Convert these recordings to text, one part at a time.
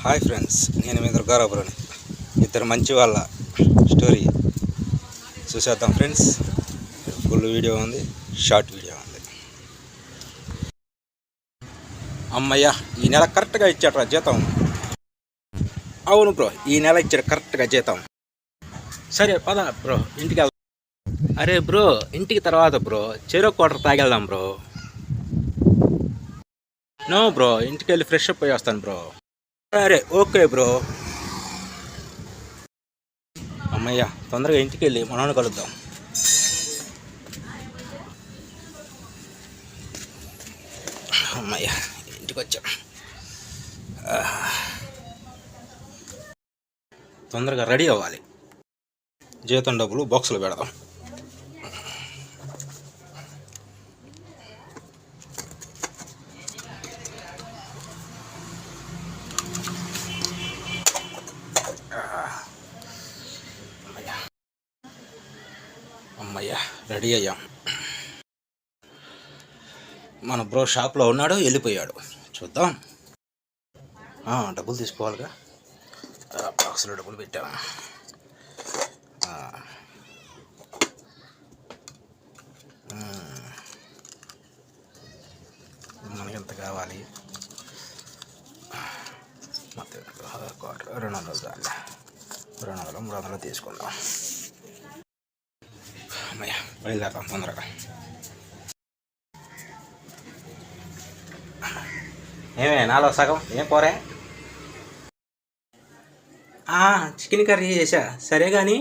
Hi friends, నేను మీ దుర్గారావుని. ఇద్దరు మంచి వాళ్ళ స్టోరీ చూసేద్దాం ఫ్రెండ్స్. ఫుల్ వీడియో ఉంది, షార్ట్ వీడియో ఉంది. అమ్మయ్య, ఈ నెల కరెక్ట్గా ఇచ్చాడు జీతం. అవును బ్రో, ఈ నెల ఇచ్చాడు కరెక్ట్గా జీతం. సరే పద బ్రో, ఇంటికి వెళ్దాం. అరే బ్రో, ఇంటికి తర్వాత బ్రో చెరో క్వార్టర్ తాగెళ్దాం బ్రో. నో బ్రో, ఇంటికి వెళ్ళి ఫ్రెష్ అప్ అయ్యి వస్తాను బ్రో. అరే ఓకే బ్రో. అమ్మయ్య, తొందరగా ఇంటికి వెళ్ళి మనల్ని కలుద్దాం. అమ్మయ్య, ఇంటికి వచ్చాం. తొందరగా రెడీ అవ్వాలి. జీతం డబ్బులు బాక్సులో పెడదాం. అమ్మయ్య, రెడీ అయ్యాం. మన బ్రో షాప్లో ఉన్నాడు, వెళ్ళిపోయాడు. చూద్దాం. డబ్బులు తీసుకోవాలిగా, బాక్స్లో డబ్బులు పెట్టాము. మనకి ఎంత కావాలి? మొత్తం 200 కావాలి. 200, 300 తీసుకుందాం. అమ్మయ్య, బయలుదేరదాం తొందరగా. ఏమే నాలో సగం ఏం పోరే? చికెన్ కర్రీ చేసా. సరే కానీ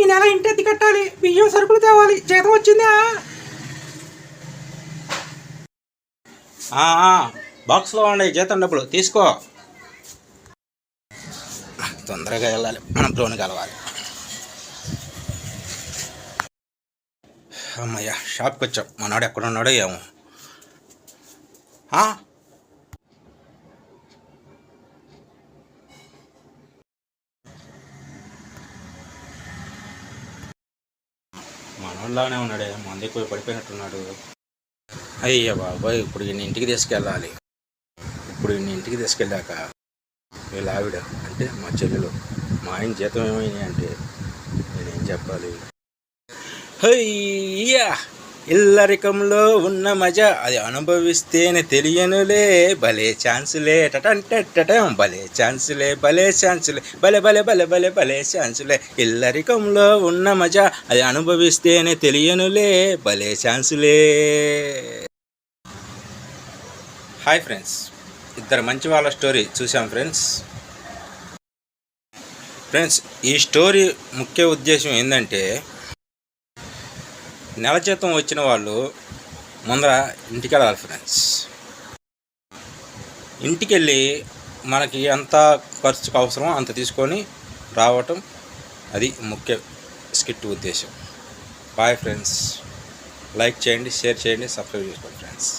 ఈ నెల ఇంటి ఎత్తి కట్టాలి, బియ్యం సరుకులు తేవాలి, జీతం వచ్చిందా? బాక్స్లో ఉన్నాయి జీతం డబ్బులు, తీసుకో. తొందరగా వెళ్ళాలి, మనం బ్రోని కలవాలి. అమ్మయ్య, షాప్కి వచ్చాం. మనవాడు ఎక్కడ ఉన్నాడో ఏమో. మనోళ్ళలానే ఉన్నాడే, మంది ఎక్కువ పడిపోయినట్టున్నాడు. అయ్య బాబాయ్, ఇప్పుడు ఈయన ఇంటికి తీసుకెళ్ళాలి. ఇప్పుడు ఈయన ఇంటికి తీసుకెళ్ళాక వీళ్ళ ఆవిడ అంటే మా చెల్లెలు, మా ఆయన జీతం ఏమైనాయి అంటే నేనేం చెప్పాలి? అయ్యా, ఇల్లరికంలో ఉన్న మజా అది అనుభవిస్తేనే తెలియనులే. భలే ఛాన్సులే టటంటటం, భలే ఛాన్సులే, భలే ఛాన్సులే, భలే భలే భలే భలే భలే ఛాన్సులే. ఇల్లరికంలో ఉన్న మజా అది అనుభవిస్తేనే తెలియనులే, భలే ఛాన్సులే. హాయ్ ఫ్రెండ్స్, ఇద్దరు మంచి వాళ్ళ స్టోరీ చూసాం ఫ్రెండ్స్. ఈ స్టోరీ ముఖ్య ఉద్దేశం ఏంటంటే, నెల జీతం వచ్చిన వాళ్ళు ముందర ఇంటికి వెళ్ళాలి ఫ్రెండ్స్. ఇంటికి వెళ్ళి మనకి ఎంత ఖర్చుకు అవసరమో అంత తీసుకొని రావటం, అది ముఖ్య స్కిట్ ఉద్దేశం. Bye friends. లైక్ చేయండి, షేర్ చేయండి, సబ్స్క్రైబ్ చేసుకోండి ఫ్రెండ్స్.